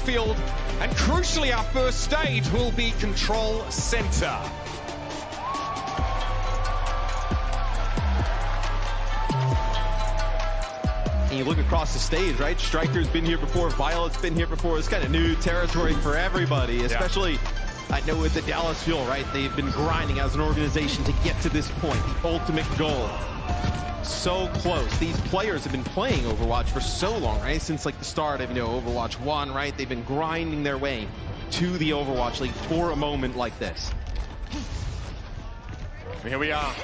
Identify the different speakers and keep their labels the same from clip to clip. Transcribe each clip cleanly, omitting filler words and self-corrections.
Speaker 1: battlefield, and crucially our first stage will be control center.
Speaker 2: And you look across the stage, right? Striker's been here before, Violet's been here before. It's kind of new territory for everybody, especially, I know with the Dallas Fuel, right? They've been grinding as an organization to get to this point, the ultimate goal. So close. These players have been playing Overwatch for so long, right? Since like the start of, Overwatch 1, right? They've been grinding their way to the Overwatch League for a moment like this.
Speaker 1: Here we are.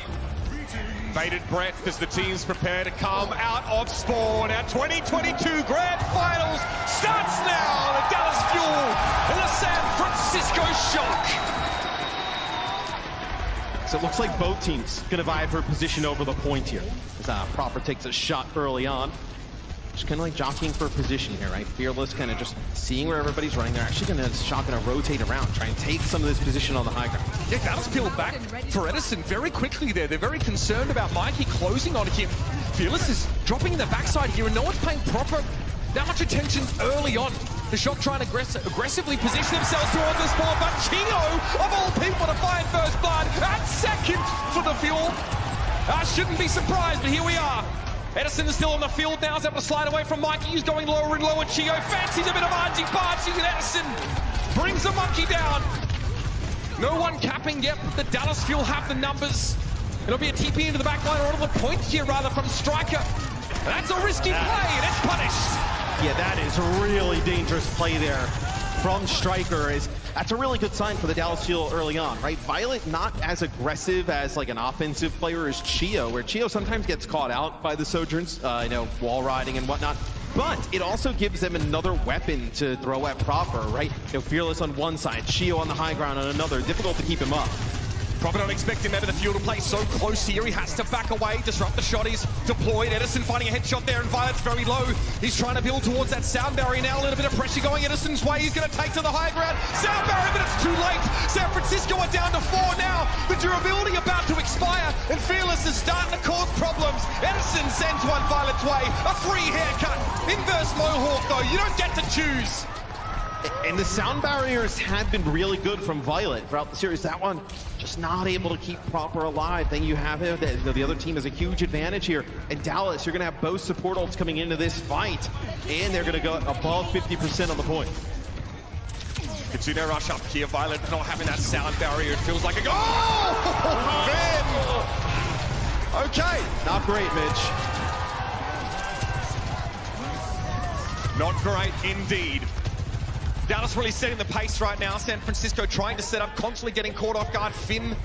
Speaker 1: Bated breath as the teams prepare to come out of spawn. Our 2022 Grand Finals starts now. The Dallas Fuel and the San Francisco Shock.
Speaker 2: So it looks like both teams gonna vie for position over the point here. As Proper takes a shot early on. Just kind of like jockeying for a position here, right? Fearless kind of just seeing where everybody's running. They're actually gonna rotate around, try and take some of this position on the high ground.
Speaker 1: Yeah, Dallas peeled back for Edison very quickly there. They're very concerned about Mikeyy closing on him. Fearless is dropping in the backside here, and no one's paying proper that much attention early on. The Shock trying to aggressively position themselves towards the spawn, but Chiyo, of all people, to find first blood and second for the Fuel. I shouldn't be surprised, but here we are. Edison is still on the field now, is able to slide away from Mikeyy, who's going lower and lower. Chiyo fancies a bit of RG-Bargy, and Edison brings the monkey down. No one capping yet, but the Dallas Fuel have the numbers. It'll be a TP into the backline, or onto the point here, rather, from Striker. That's a risky play, and it's punished.
Speaker 2: Yeah, that is a really dangerous play there from Striker. That's a really good sign for the Dallas Fuel early on, right? Violet not as aggressive as like an offensive player as Chiyo, where Chiyo sometimes gets caught out by the Sojourns, wall riding and whatnot. But it also gives them another weapon to throw at Proper, right? Fearless on one side, Chiyo on the high ground on another. Difficult to keep him up.
Speaker 1: Proper don't expect him out of the Fuel to play so close here. He has to back away, disrupt the shot. He's deployed. Edison finding a headshot there, and Violet's very low. He's trying to build towards that sound barrier now. A little bit of pressure going Edison's way. He's going to take to the high ground. Sound barrier, but it's too late. San Francisco are down to 4 now. The durability about to expire, and Fearless is starting to cause problems. Edison sends one Violet's way. A free haircut. Inverse Mohawk, though. You don't get to choose.
Speaker 2: And the sound barriers have been really good from Violet throughout the series. That one just not able to keep Proper alive. Then you have it. The other team has a huge advantage here. And Dallas, you're going to have both support ults coming into this fight. And they're going to go above 50% on the point.
Speaker 1: Kitsune rush up here. Violet not having that sound barrier. It feels like a goal. Oh,
Speaker 2: okay. Not great, Mitch.
Speaker 1: Not great indeed. Dallas really setting the pace right now. San Francisco trying to set up, constantly getting caught off guard. Finn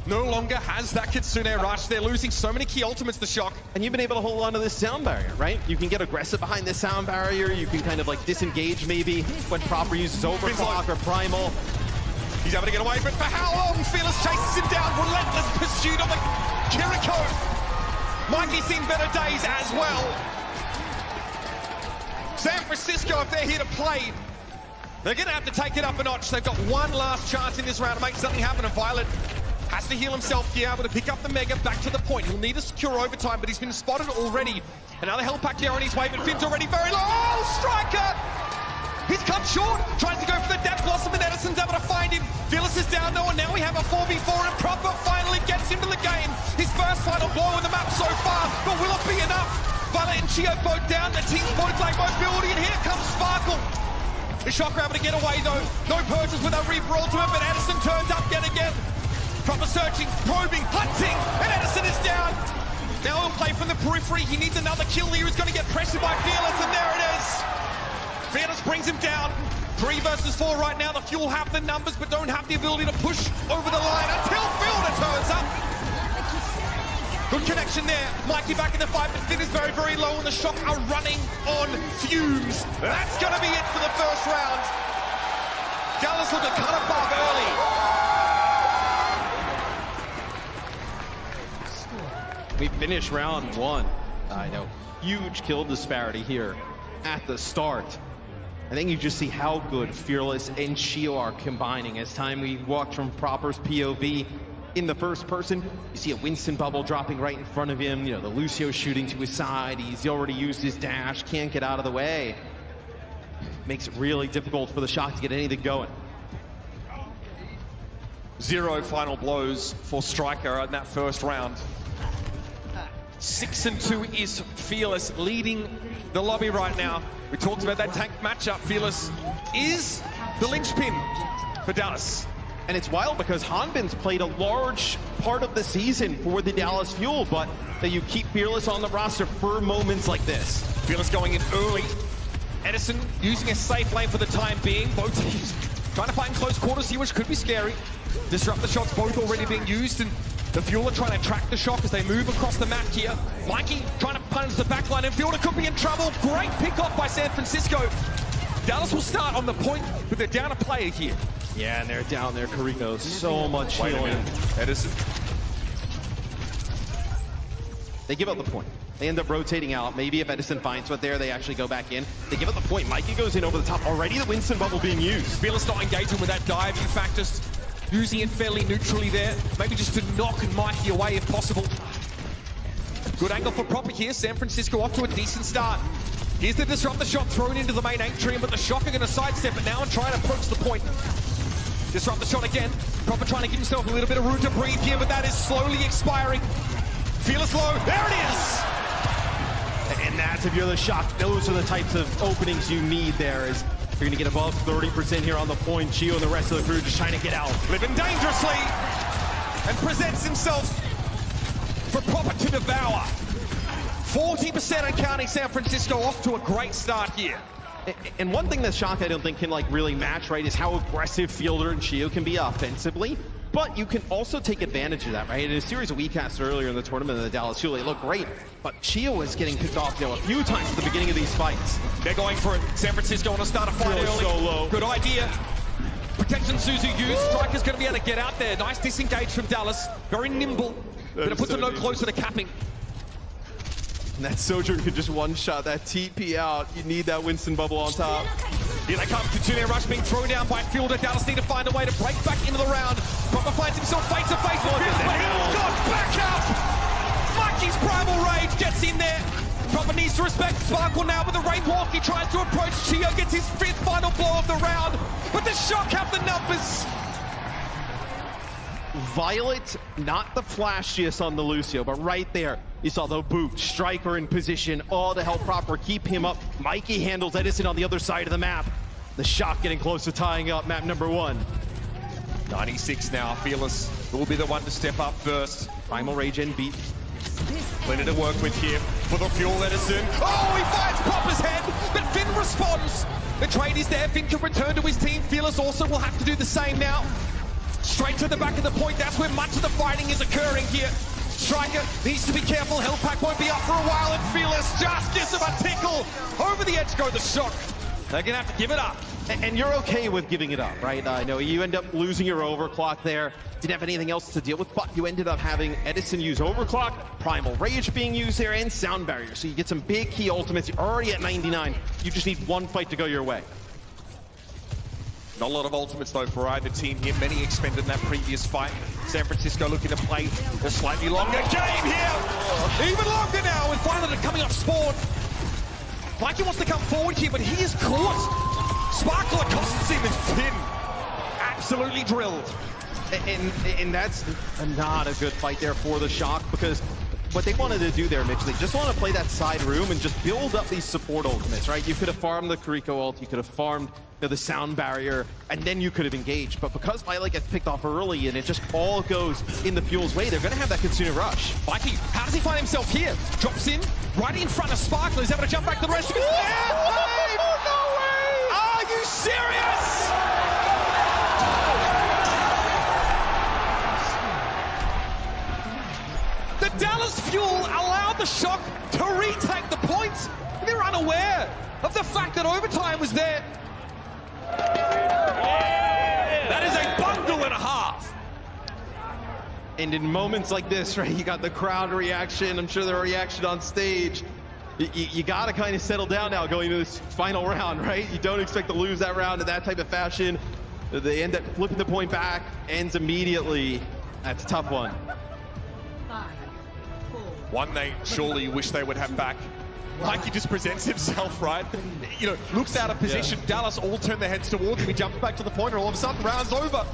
Speaker 1: no longer has that Kitsune rush. They're losing so many key ultimates, the Shock.
Speaker 2: And you've been able to hold on to this sound barrier, right? You can get aggressive behind this sound barrier. You can kind of like disengage maybe when Proper uses overclock or primal.
Speaker 1: He's able to get away, but for how long? Fearless chases him down. Relentless pursuit of the Kiriko. Mikey's seen better days as well. San Francisco, if they're here to play, they're going to have to take it up a notch. They've got one last chance in this round to make something happen, and Violet has to heal himself, be able to pick up the Mega back to the point. He'll need a secure overtime, but he's been spotted already. Another hell pack there on his way, but Finn's already very low. Oh, Striker! He's come short, tries to go for the Death Blossom, and Edison's able to find him. Fearless is down though, and now we have a 4v4, and Proper finally gets into the game. His first final blow on the map so far, but will it be enough? Violet and Chiyo both down, the team's both like mobility, and here comes Sparkle. The Shock are able to get away though. No purchase with a Reaper ultimate, but Edison turns up yet again. Proper searching, probing, hunting, and Edison is down. Now he'll play from the periphery. He needs another kill here. He's going to get pressured by Fearless, and there it is. Fearless brings him down. 3 versus 4 right now. The Fuel have the numbers, but don't have the ability to push over the line until Fielder turns up. Good connection there. Mikeyy back in the fight, but Finn is very, very low, and the Shock are running on fumes. That's going to be it for the first round. Dallas with a cut above early.
Speaker 2: We finish round 1. I know, huge kill disparity here at the start. I think you just see how good Fearless and Chiyo are combining. As time we walked from Proper's POV in the first person, you see a Winston bubble dropping right in front of him. The Lucio shooting to his side. He's already used his dash, can't get out of the way. makes it really difficult for the Shock to get anything going.
Speaker 1: 0 final blows for Striker in that first round. 6-2 is Fearless leading the lobby right now. We talked about that tank matchup. Fearless is the linchpin for Dallas.
Speaker 2: And it's wild because Hanbin's played a large part of the season for the Dallas Fuel, but that you keep Fearless on the roster for moments like this.
Speaker 1: Fearless going in early. Edison using a safe lane for the time being. Both teams trying to fight in close quarters here, which could be scary. Disrupt the shots both already being used, and the Fuel are trying to track the Shock as they move across the map here. Mikeyy trying to punch the backline, and Fielder could be in trouble. Great pick off by San Francisco. Dallas will start on the point, but they're down a player here.
Speaker 2: Yeah, and they're down there, Kiriko. So much healing.
Speaker 1: Edison.
Speaker 2: They give up the point. They end up rotating out. Maybe if Edison finds what there, they actually go back in. They give up the point. Mikeyy goes in over the top. Already the Winston bubble being used.
Speaker 1: Fearless not engaging with that diving factors. Using it fairly neutrally there. Maybe just to knock Mikeyy away if possible. Good angle for Proper here. San Francisco off to a decent start. Here's the disrupt the shot thrown into the main atrium, but the Shock are going to sidestep it now and try to approach the point. Disrupt the shot again. Proper trying to give himself a little bit of room to breathe here, but that is slowly expiring. Fearless low. There it is!
Speaker 2: And that's, if you're the Shock, those are the types of openings you need there. Is you're going to get above 30% here on the point. Chiyo and the rest of the crew just trying to get out.
Speaker 1: Living dangerously and presents himself for Proper to devour. 40% and counting. San Francisco off to a great start here.
Speaker 2: And one thing that Shock I don't think can really match, right, is how aggressive Fielder and Chiyo can be offensively. But you can also take advantage of that, right? In a series of weekcasts earlier in the tournament in the Dallas Fuel, they look great. But Chiyo was getting picked off, a few times at the beginning of these fights.
Speaker 1: They're going for it. San Francisco want to start a fight early.
Speaker 2: So low.
Speaker 1: Good idea. Protection Suzu used. Striker's going to be able to get out there. Nice disengage from Dallas. Very nimble. But it puts them no closer to capping.
Speaker 2: And that Sojourn could just one-shot that TP out. You need that Winston bubble on top.
Speaker 1: Here they come. Continue rush being thrown down by Fielder. Dallas need to find a way to break back into the round. Proper finds himself face-to-face with Fierce, but he got back out! Mikey's Primal Rage gets in there. Proper needs to respect Sparkle now with the Rain Walk. He tries to approach. Chiyo gets his 5th final blow of the round. But the Shock have the numbers.
Speaker 2: Violet, not the flashiest on the Lucio, but right there, you saw the boot, Striker in position, all to help Proper keep him up. Mikeyy handles Edison on the other side of the map. The Shock getting close to tying up map number 1.
Speaker 1: 96 now, Fearless will be the one to step up first.
Speaker 2: Primal Rage and beat.
Speaker 1: Plenty to work with here for the Fuel Edison. Oh, he finds Proper's head, but Finn responds. The trade is there, Finn can return to his team. Fearless also will have to do the same now. Straight to the back of the point, that's where much of the fighting is occurring here. Striker needs to be careful, Health Pack won't be up for a while, and Fearless just gives him a tickle. Over the edge go the Shock. They're gonna have to give it up.
Speaker 2: And you're okay with giving it up, right? I know you end up losing your overclock there. Didn't have anything else to deal with, but you ended up having Edison use overclock, Primal Rage being used there, and Sound Barrier. So you get some big key ultimates. You're already at 99. You just need one fight to go your way.
Speaker 1: Not a lot of ultimates though for either team here. Many expended in that previous fight. San Francisco looking to play a slightly longer game here. Even longer now with Violet coming off spawn. Mikeyy wants to come forward here, but he is caught. Sparkle accosts him and Finn absolutely drilled.
Speaker 2: And that's not a good fight there for the Shock, because what they wanted to do there, Mitch, they just want to play that side room and just build up these support ultimates, right? You could have farmed the Kiriko ult, you could have farmed the Sound Barrier, and then you could have engaged. But because Violet gets picked off early and it just all goes in the Fuel's way, they're going to have that Consumer Rush.
Speaker 1: Mikeyy, how does he find himself here? Drops in, right in front of Sparkle. He's able to jump back to the rest. Are you serious? The Dallas Fuel allowed the Shock to retake the point. They're unaware of the fact that overtime was there. That is a bundle and a half.
Speaker 2: And in moments like this, right, you got the crowd reaction. I'm sure the reaction on stage. You got to kind of settle down now going into this final round, right? You don't expect to lose that round in that type of fashion. They end up flipping the point back, ends immediately. That's a tough one.
Speaker 1: One they surely wish they would have back. Mikeyy just presents himself, right? You know, looks out of position. Yeah. Dallas all turn their heads towards him. He jumps back to the point, and all of a sudden, round's over.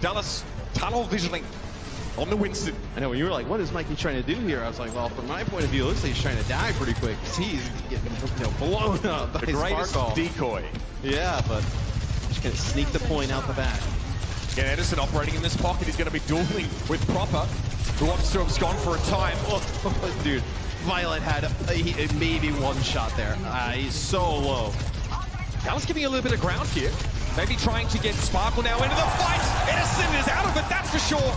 Speaker 1: Dallas tunnel visioning on the Winston.
Speaker 2: I know, when you were like, what is Mikeyy trying to do here? I was like, well, from my point of view, it looks like he's trying to die pretty quick. He's getting, you know, blown up by
Speaker 1: the greatest decoy.
Speaker 2: Yeah, but just gonna sneak the point out the back.
Speaker 1: Yeah, Edison operating in this pocket. He's going to be dueling with Proper, who wants to have gone for a time.
Speaker 2: Oh, dude, Violet had maybe one shot there. He's so low.
Speaker 1: Dallas giving a little bit of ground here. Maybe trying to get Sparkle now into the fight. Edison is out of it, that's for sure.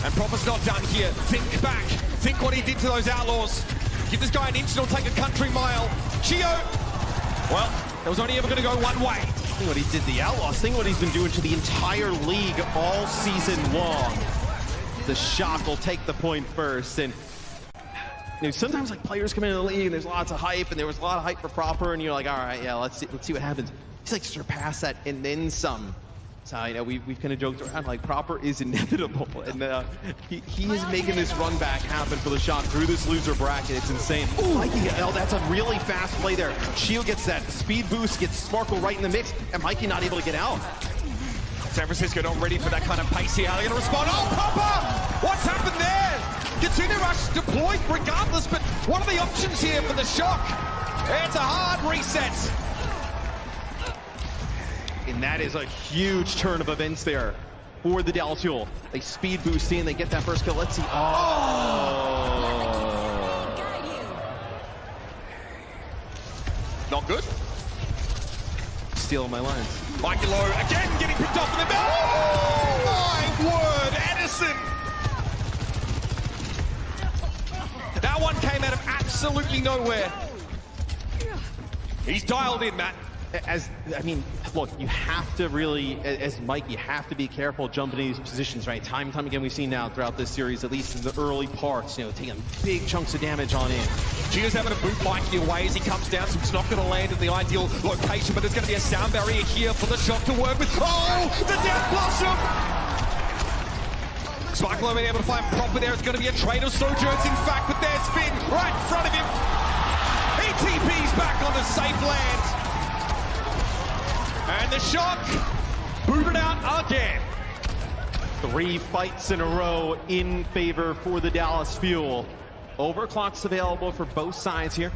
Speaker 1: And Proper's not done here. Think back. Think what he did to those Outlaws. Give this guy an inch and he'll take a country mile. Chiyo, well, it was only ever going to go one way.
Speaker 2: Think what he did the Outlaws. Think what he's been doing to the entire league all season long. The Shock will take the point first. And you know, sometimes like players come into the league and there's lots of hype, and there was a lot of hype for Proper, and you're like, all right, yeah, let's see what happens. He's like surpassed that and then some. So, you know, we've kind of joked around, like, Proper is inevitable, and he is making this run back happen for the Shock through this loser bracket. It's insane. Ooh, Mikeyy, that's a really fast play there. Chiyo gets that speed boost, gets Sparkle right in the mix, and Mikeyy not able to get out.
Speaker 1: San Francisco not ready for that kind of pace here. How are they going to respond? Oh, Proper! What's happened there? Kitsune Rush deployed regardless, but what are the options here for the Shock? It's a hard reset.
Speaker 2: And that is a huge turn of events there for the Dallas Fuel. They speed boost in, they get that first kill. Let's see. Oh!
Speaker 1: Not good.
Speaker 2: Stealing my lines.
Speaker 1: Mikeyy low again, getting picked off in the middle. Oh my word, Edison! That one came out of absolutely nowhere. He's dialed in, Matt.
Speaker 2: I mean, look, you have to really, as Mikeyy, you have to be careful jumping in these positions, right? Time and time again, we've seen now throughout this series, at least in the early parts, you know, taking big chunks of damage on in.
Speaker 1: Chiyo's having to boot Mikeyy away as he comes down, so it's not going to land in the ideal location, but there's going to be a sound barrier here for the Shock to work with. Oh, the Death Blossom! Sparkle being able to find Proper there. It's going to be a trade of Sojourns, in fact, but there's Finn right in front of him. He TP's back onto safe land. And the Shock booted out again.
Speaker 2: 3 fights in a row in favor for the Dallas Fuel. Overclock's available for both sides here.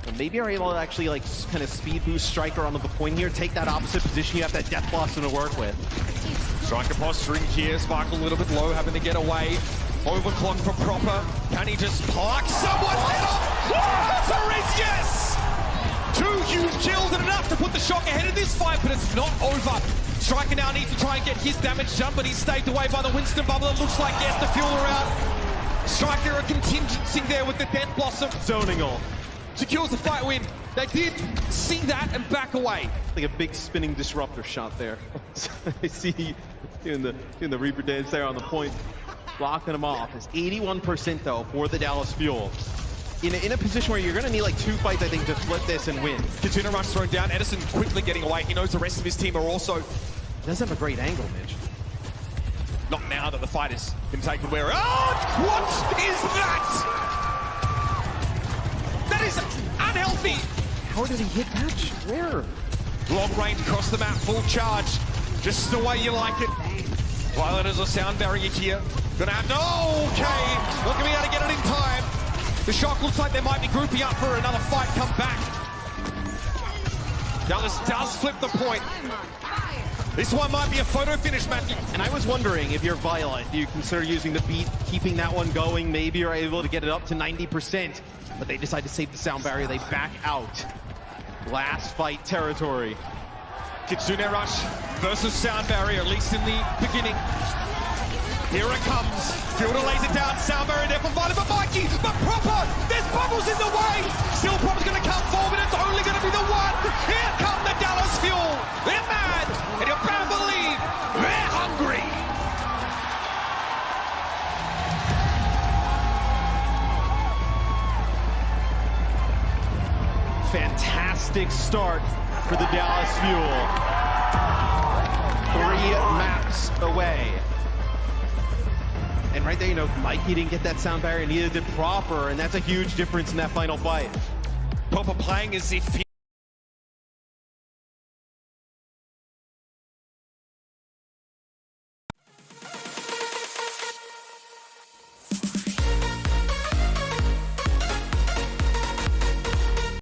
Speaker 2: And maybe are able to actually like kind of speed boost Striker on the point here, take that opposite position. You have that Death Blossom to work with.
Speaker 1: Striker posturing here, Sparkle a little bit low, having to get away. Overclock for Proper. Can he just park someone head off? Oh, that's a race, yes! 2 huge kills and enough to put the Shock ahead of this fight, but it's not over. Striker now needs to try and get his damage done, but he's staved away by the Winston bubble. It looks like yes, the Fuel are out. Striker a contingency there with the Death Blossom.
Speaker 2: Zoning all.
Speaker 1: Secures the fight win. They did see that and back away.
Speaker 2: Like a big spinning disruptor shot there. I see doing the Reaper dance there on the point, blocking him off. It's 81% though for the Dallas Fuel. In a position where you're going to need like 2 fights, I think, to flip this and win.
Speaker 1: Kitsune Rush thrown down. Edison quickly getting away. He knows the rest of his team are also...
Speaker 2: He does have a great angle, Mitch.
Speaker 1: Not now that the fight has been taken where... Oh! What is that? That is unhealthy.
Speaker 2: How did he hit that? Where?
Speaker 1: Long range across the map, full charge. Just the way you like it. Violet has a sound barrier here. Gonna have no... Okay. Not gonna be able to get it in time. The Shock looks like they might be grouping up for another fight. Come back. Dallas does flip the point. This one might be a photo finish, Matthew.
Speaker 2: And I was wondering, if you're Violet, do you consider using the beat, keeping that one going? Maybe you're able to get it up to 90%. But they decide to save the sound barrier. They back out. Last fight territory.
Speaker 1: Kitsune Rush versus sound barrier, at least in the beginning. Here it comes. Fielder lays it down. Sound barrier there provided by Mikeyy. But Proper, there's bubbles in the way. Still Proper's going to come forward. It's only going to be the one. Here come the Dallas Fuel. They're mad. And you better believe they're hungry.
Speaker 2: Fantastic start for the Dallas Fuel. 3 maps away. And again, right there, you know, Mikeyy didn't get that sound barrier, neither did Proper, and that's a huge difference in that final fight.
Speaker 1: Proper playing as if he